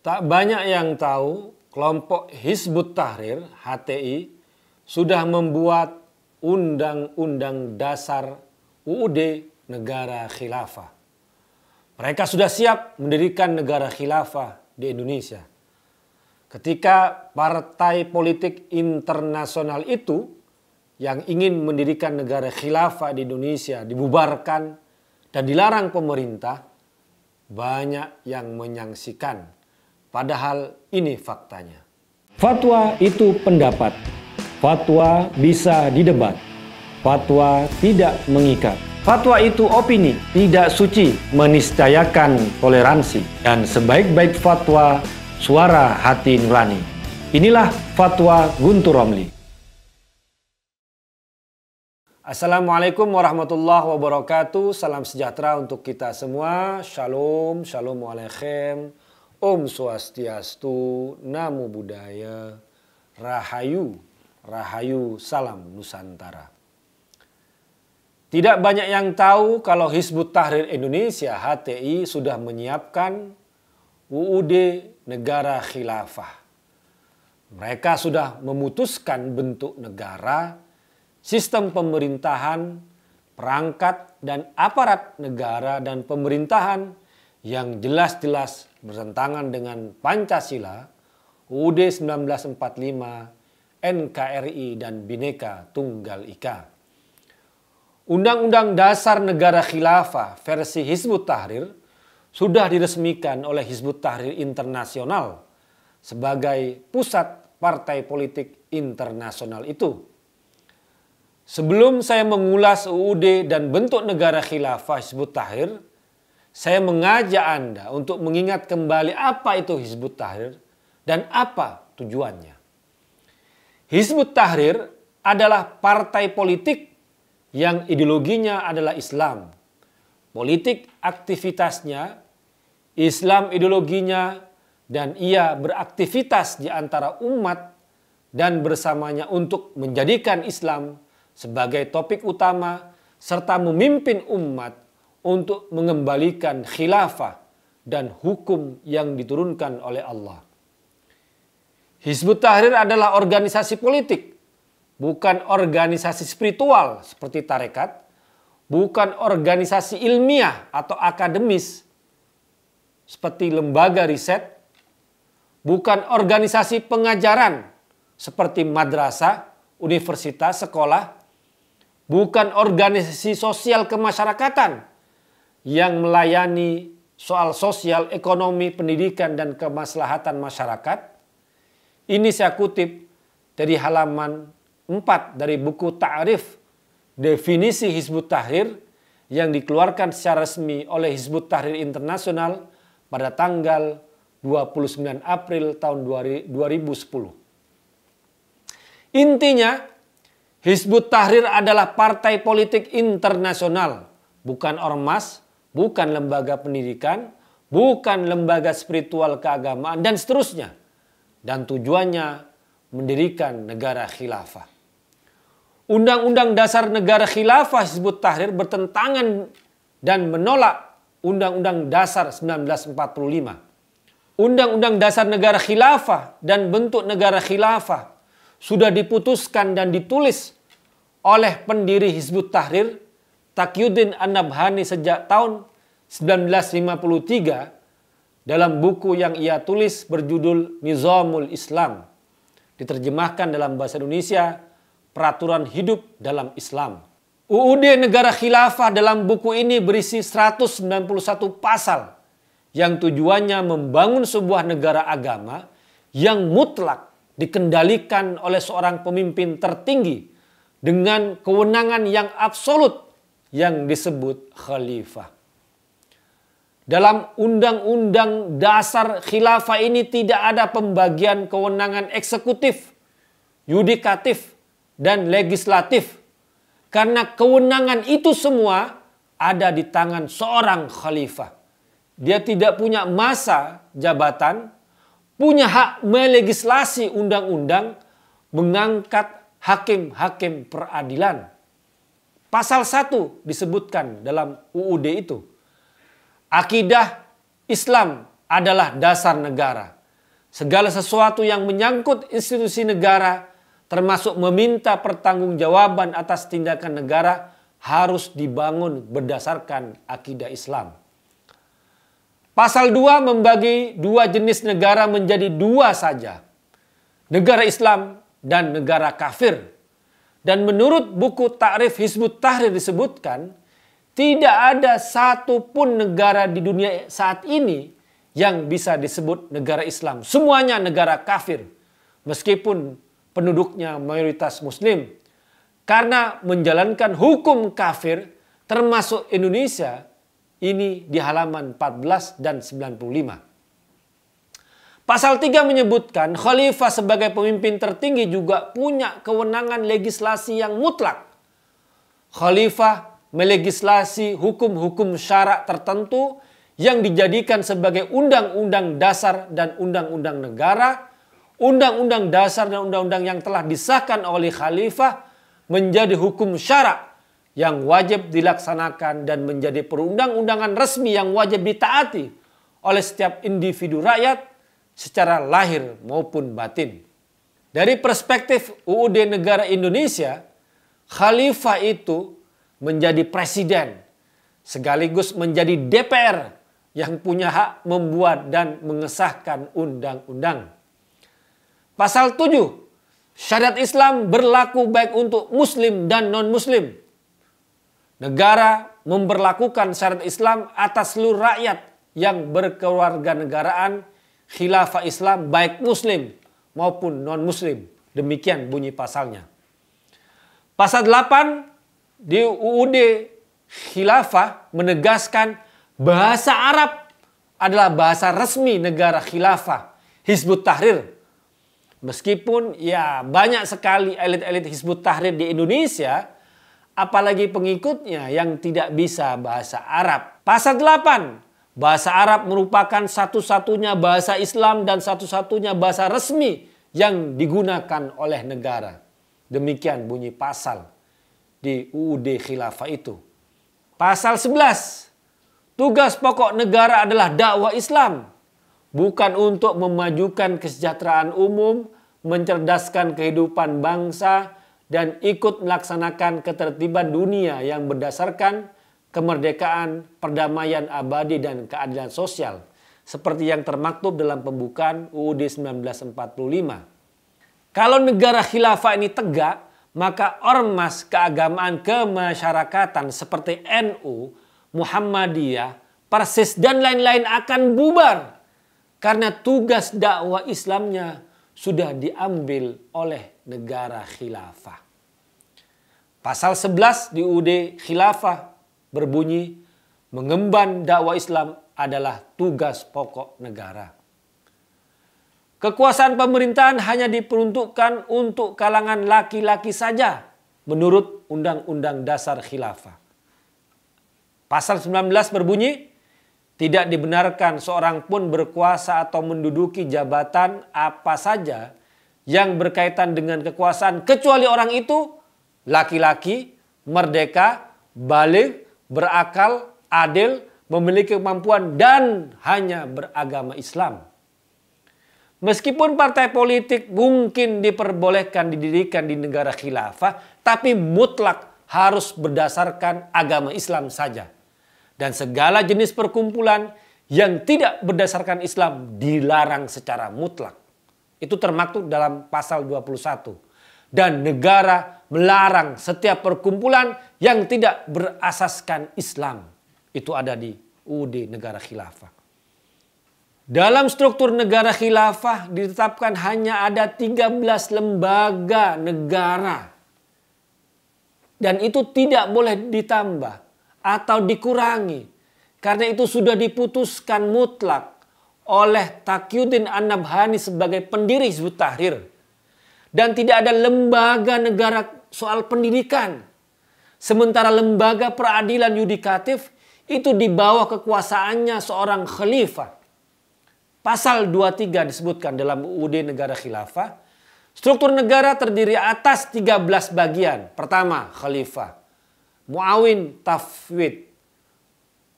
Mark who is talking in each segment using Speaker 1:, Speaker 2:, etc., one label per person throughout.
Speaker 1: Tak banyak yang tahu kelompok Hizbut Tahrir (HTI) sudah membuat Undang-Undang Dasar UUD Negara Khilafah. Mereka sudah siap mendirikan negara khilafah di Indonesia. Ketika partai politik internasional itu yang ingin mendirikan negara khilafah di Indonesia dibubarkan dan dilarang pemerintah, banyak yang menyaksikan. Padahal ini faktanya. Fatwa itu pendapat. Fatwa bisa didebat. Fatwa tidak mengikat. Fatwa itu opini, tidak suci, meniscayakan toleransi. Dan sebaik-baik fatwa, suara hati nurani. Inilah Fatwa Guntur Romli. Assalamualaikum warahmatullahi wabarakatuh. Salam sejahtera untuk kita semua. Shalom, shalom alaikum. Om Swastiastu, Namo Buddhaya, Rahayu, Rahayu, Salam Nusantara. Tidak banyak yang tahu kalau Hizbut Tahrir Indonesia (HTI) sudah menyiapkan UUD Negara Khilafah. Mereka sudah memutuskan bentuk negara, sistem pemerintahan, perangkat dan aparat negara dan pemerintahan yang jelas-jelas bertentangan dengan Pancasila, UUD 1945, NKRI, dan Bhinneka Tunggal Ika. Undang-Undang Dasar Negara Khilafah versi Hizbut Tahrir sudah diresmikan oleh Hizbut Tahrir Internasional sebagai pusat partai politik internasional itu. Sebelum saya mengulas UUD dan bentuk negara khilafah Hizbut Tahrir, saya mengajak Anda untuk mengingat kembali apa itu Hizbut Tahrir dan apa tujuannya. Hizbut Tahrir adalah partai politik yang ideologinya adalah Islam. Politik aktivitasnya, Islam ideologinya, dan ia beraktivitas di antara umat dan bersamanya untuk menjadikan Islam sebagai topik utama serta memimpin umat untuk mengembalikan khilafah dan hukum yang diturunkan oleh Allah. Hizbut Tahrir adalah organisasi politik, bukan organisasi spiritual seperti tarekat, bukan organisasi ilmiah atau akademis seperti lembaga riset, bukan organisasi pengajaran seperti madrasah, universitas, sekolah, bukan organisasi sosial kemasyarakatan yang melayani soal sosial, ekonomi, pendidikan, dan kemaslahatan masyarakat. Ini saya kutip dari halaman 4 dari buku Ta'rif Definisi Hizbut Tahrir yang dikeluarkan secara resmi oleh Hizbut Tahrir Internasional pada tanggal 29 April tahun 2010. Intinya, Hizbut Tahrir adalah partai politik internasional, bukan ormas, bukan lembaga pendidikan, bukan lembaga spiritual keagamaan, dan seterusnya. Dan tujuannya mendirikan negara khilafah. Undang-Undang Dasar Negara Khilafah Hizbut Tahrir bertentangan dan menolak Undang-Undang Dasar 1945. Undang-Undang Dasar Negara Khilafah dan bentuk negara khilafah sudah diputuskan dan ditulis oleh pendiri Hizbut Tahrir Taqiyuddin An-Nabhani sejak tahun 1953 dalam buku yang ia tulis berjudul Nizamul Islam, diterjemahkan dalam bahasa Indonesia Peraturan Hidup dalam Islam. UUD Negara Khilafah dalam buku ini berisi 191 pasal yang tujuannya membangun sebuah negara agama yang mutlak dikendalikan oleh seorang pemimpin tertinggi dengan kewenangan yang absolut yang disebut khalifah. Dalam Undang-Undang Dasar Khilafah ini tidak ada pembagian kewenangan eksekutif, yudikatif, dan legislatif. Karena kewenangan itu semua ada di tangan seorang khalifah. Dia tidak punya masa jabatan, punya hak melegislasi undang-undang, mengangkat hakim-hakim peradilan. Pasal 1 disebutkan dalam UUD itu. Akidah Islam adalah dasar negara. Segala sesuatu yang menyangkut institusi negara, termasuk meminta pertanggungjawaban atas tindakan negara, harus dibangun berdasarkan akidah Islam. Pasal 2 membagi dua jenis negara menjadi dua saja. Negara Islam dan negara kafir. Dan menurut buku Takrif Hizbut Tahrir disebutkan, tidak ada satupun negara di dunia saat ini yang bisa disebut negara Islam. Semuanya negara kafir. Meskipun penduduknya mayoritas Muslim. Karena menjalankan hukum kafir termasuk Indonesia, ini di halaman 14 dan 95. Pasal 3 menyebutkan khalifah sebagai pemimpin tertinggi juga punya kewenangan legislasi yang mutlak. Khalifah melegislasi hukum-hukum syarak tertentu yang dijadikan sebagai undang-undang dasar dan undang-undang negara. Undang-undang dasar dan undang-undang yang telah disahkan oleh khalifah menjadi hukum syarak yang wajib dilaksanakan dan menjadi perundang-undangan resmi yang wajib ditaati oleh setiap individu rakyat secara lahir maupun batin. Dari perspektif UUD negara Indonesia, khalifah itu menjadi presiden sekaligus menjadi DPR yang punya hak membuat dan mengesahkan undang-undang. Pasal 7, syariat Islam berlaku baik untuk muslim dan non-muslim. Negara memberlakukan syariat Islam atas seluruh rakyat yang berkewarganegaraan khilafah Islam baik muslim maupun non-muslim. Demikian bunyi pasalnya. Pasal 8 di UUD khilafah menegaskan bahasa Arab adalah bahasa resmi negara khilafah Hizbut Tahrir. Meskipun ya banyak sekali elit-elit Hizbut Tahrir di Indonesia, apalagi pengikutnya yang tidak bisa bahasa Arab. Pasal 8, bahasa Arab merupakan satu-satunya bahasa Islam dan satu-satunya bahasa resmi yang digunakan oleh negara. Demikian bunyi pasal di UUD khilafah itu. Pasal 11, tugas pokok negara adalah dakwah Islam. Bukan untuk memajukan kesejahteraan umum, mencerdaskan kehidupan bangsa, dan ikut melaksanakan ketertiban dunia yang berdasarkan kemerdekaan, perdamaian abadi, dan keadilan sosial. Seperti yang termaktub dalam pembukaan UUD 1945. Kalau negara khilafah ini tegak, maka ormas keagamaan kemasyarakatan seperti NU, Muhammadiyah, Persis, dan lain-lain akan bubar. Karena tugas dakwah Islamnya sudah diambil oleh negara khilafah. Pasal 11 di UUD khilafah berbunyi, mengemban dakwah Islam adalah tugas pokok negara. Kekuasaan pemerintahan hanya diperuntukkan untuk kalangan laki-laki saja menurut Undang-Undang Dasar Khilafah. Pasal 19 berbunyi, tidak dibenarkan seorang pun berkuasa atau menduduki jabatan apa saja yang berkaitan dengan kekuasaan kecuali orang itu laki-laki, merdeka, baligh, berakal, adil, memiliki kemampuan dan hanya beragama Islam. Meskipun partai politik mungkin diperbolehkan didirikan di negara khilafah, tapi mutlak harus berdasarkan agama Islam saja. Dan segala jenis perkumpulan yang tidak berdasarkan Islam dilarang secara mutlak. Itu termaktub dalam pasal 21. Dan negara melarang setiap perkumpulan yang tidak berasaskan Islam. Itu ada di UUD negara khilafah. Dalam struktur negara khilafah ditetapkan hanya ada 13 lembaga negara. Dan itu tidak boleh ditambah atau dikurangi. Karena itu sudah diputuskan mutlak oleh Taqiyuddin An-Nabhani sebagai pendiri Hizbut Tahrir. Dan tidak ada lembaga negara soal pendidikan. Sementara lembaga peradilan yudikatif itu di bawah kekuasaannya seorang khalifah. Pasal 23 disebutkan dalam UUD negara khilafah. Struktur negara terdiri atas 13 bagian. Pertama, khalifah. Muawin tafwid,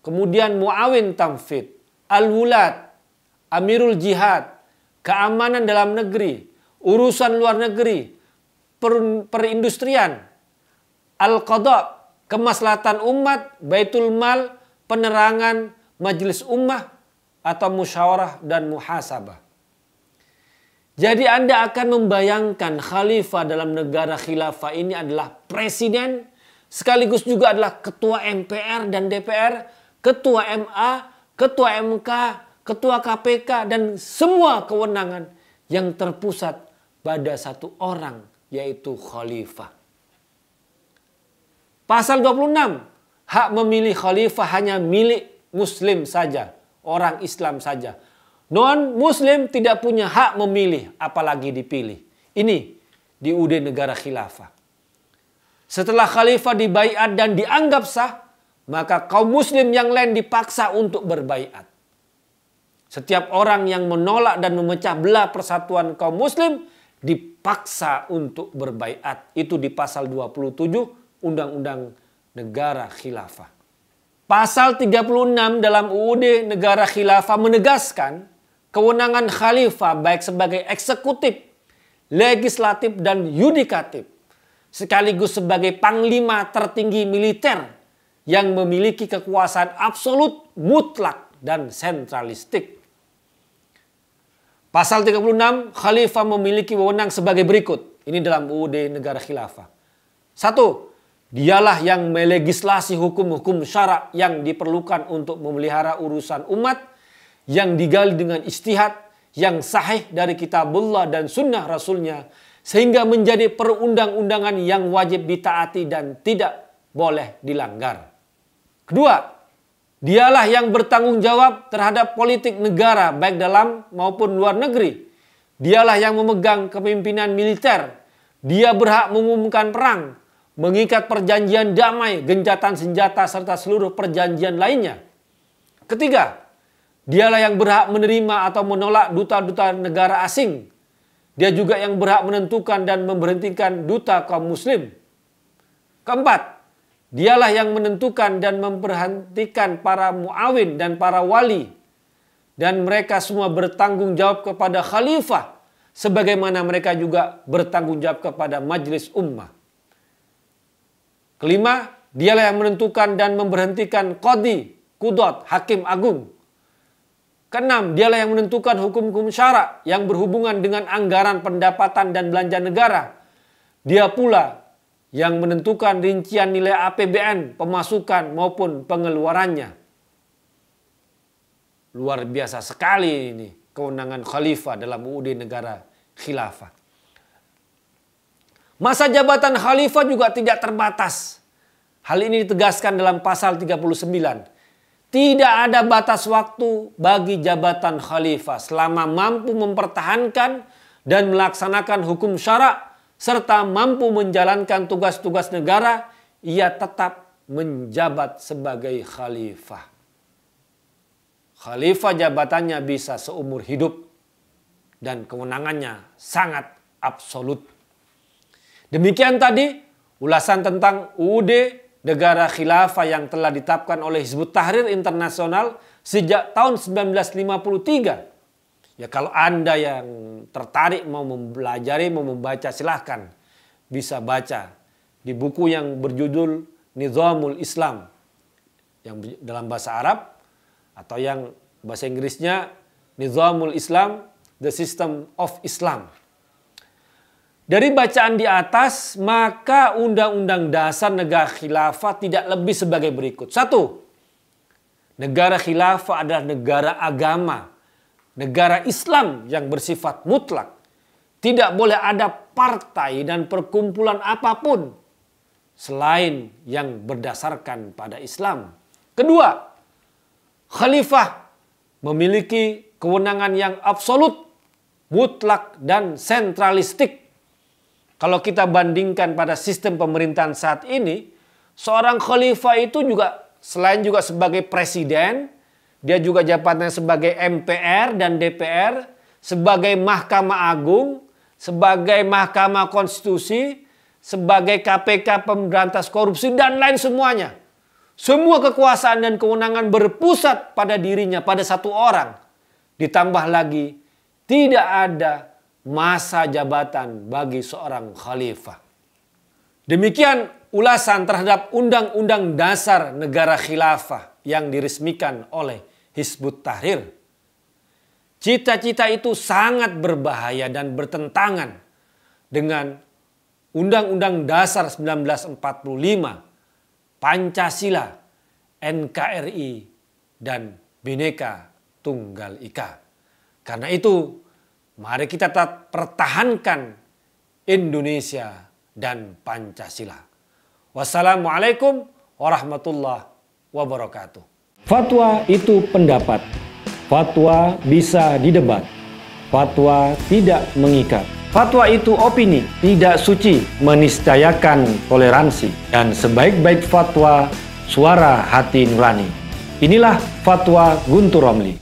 Speaker 1: kemudian muawin tamfid, al-wulad, amirul jihad, keamanan dalam negeri, urusan luar negeri, perindustrian, al-qadha, kemaslahatan umat, baitul mal, penerangan, majelis ummah, atau musyawarah dan muhasabah. Jadi Anda akan membayangkan khalifah dalam negara khilafah ini adalah presiden, sekaligus juga adalah ketua MPR dan DPR, ketua MA, ketua MK, ketua KPK, dan semua kewenangan yang terpusat pada satu orang, yaitu khalifah. Pasal 26, hak memilih khalifah hanya milik muslim saja, orang Islam saja. Non-muslim tidak punya hak memilih, apalagi dipilih. Ini di UUD negara khilafah. Setelah khalifah dibaiat dan dianggap sah, maka kaum muslim yang lain dipaksa untuk berbaiat. Setiap orang yang menolak dan memecah belah persatuan kaum muslim dipaksa untuk berbaiat. Itu di pasal 27 Undang-Undang Negara Khilafah. Pasal 36 dalam UUD Negara Khilafah menegaskan kewenangan khalifah baik sebagai eksekutif, legislatif, dan yudikatif, sekaligus sebagai panglima tertinggi militer yang memiliki kekuasaan absolut, mutlak, dan sentralistik. Pasal 36, khalifah memiliki wewenang sebagai berikut. Ini dalam UUD Negara Khilafah. 1. Dialah yang melegislasi hukum-hukum syarak yang diperlukan untuk memelihara urusan umat yang digali dengan ijtihad yang sahih dari kitabullah dan sunnah rasulnya, sehingga menjadi perundang-undangan yang wajib ditaati dan tidak boleh dilanggar. Kedua, dialah yang bertanggung jawab terhadap politik negara baik dalam maupun luar negeri. Dialah yang memegang kepemimpinan militer. Dia berhak mengumumkan perang, mengikat perjanjian damai, gencatan senjata, serta seluruh perjanjian lainnya. Ketiga, dialah yang berhak menerima atau menolak duta-duta negara asing. Dia juga yang berhak menentukan dan memberhentikan duta kaum muslim. Keempat, dialah yang menentukan dan memberhentikan para muawin dan para wali. Dan mereka semua bertanggung jawab kepada khalifah, sebagaimana mereka juga bertanggung jawab kepada majelis ummah. Kelima, dialah yang menentukan dan memberhentikan qadhi, qudhat, hakim agung. Keenam, dialah yang menentukan hukum-hukum syarak yang berhubungan dengan anggaran pendapatan dan belanja negara. Dia pula yang menentukan rincian nilai APBN, pemasukan maupun pengeluarannya. Luar biasa sekali ini kewenangan khalifah dalam UUD negara khilafah. Masa jabatan khalifah juga tidak terbatas. Hal ini ditegaskan dalam pasal 39. Tidak ada batas waktu bagi jabatan khalifah selama mampu mempertahankan dan melaksanakan hukum syarak serta mampu menjalankan tugas-tugas negara, ia tetap menjabat sebagai khalifah. Khalifah jabatannya bisa seumur hidup dan kewenangannya sangat absolut. Demikian tadi ulasan tentang UUD Negara Khilafah yang telah ditetapkan oleh Hizbut Tahrir Internasional sejak tahun 1953. Ya, kalau Anda yang tertarik mau mempelajari, mau membaca, silahkan bisa baca di buku yang berjudul Nizamul Islam yang dalam bahasa Arab, atau yang bahasa Inggrisnya Nizamul Islam, The System of Islam. Dari bacaan di atas, maka Undang-Undang Dasar Negara Khilafah tidak lebih sebagai berikut. 1. Negara Khilafah adalah negara agama, negara Islam yang bersifat mutlak. Tidak boleh ada partai dan perkumpulan apapun selain yang berdasarkan pada Islam. Kedua, Khalifah memiliki kewenangan yang absolut, mutlak, dan sentralistik. Kalau kita bandingkan pada sistem pemerintahan saat ini, seorang khalifah itu juga selain juga sebagai presiden, dia juga jabatannya sebagai MPR dan DPR, sebagai Mahkamah Agung, sebagai Mahkamah Konstitusi, sebagai KPK pemberantas korupsi, dan lain semuanya. Semua kekuasaan dan kewenangan berpusat pada dirinya, pada satu orang, Ditambah lagi, tidak ada masa jabatan bagi seorang khalifah. Demikian ulasan terhadap Undang-Undang Dasar Negara Khilafah yang diresmikan oleh Hizbut Tahrir. Cita-cita itu sangat berbahaya dan bertentangan dengan Undang-Undang Dasar 1945, Pancasila, NKRI, dan Bhinneka Tunggal Ika. Karena itu, mari kita tetap pertahankan Indonesia dan Pancasila. Wassalamualaikum warahmatullahi wabarakatuh. Fatwa itu pendapat. Fatwa bisa didebat. Fatwa tidak mengikat. Fatwa itu opini, tidak suci, meniscayakan toleransi. Dan sebaik-baik fatwa, suara hati nurani. Inilah Fatwa Guntur Romli.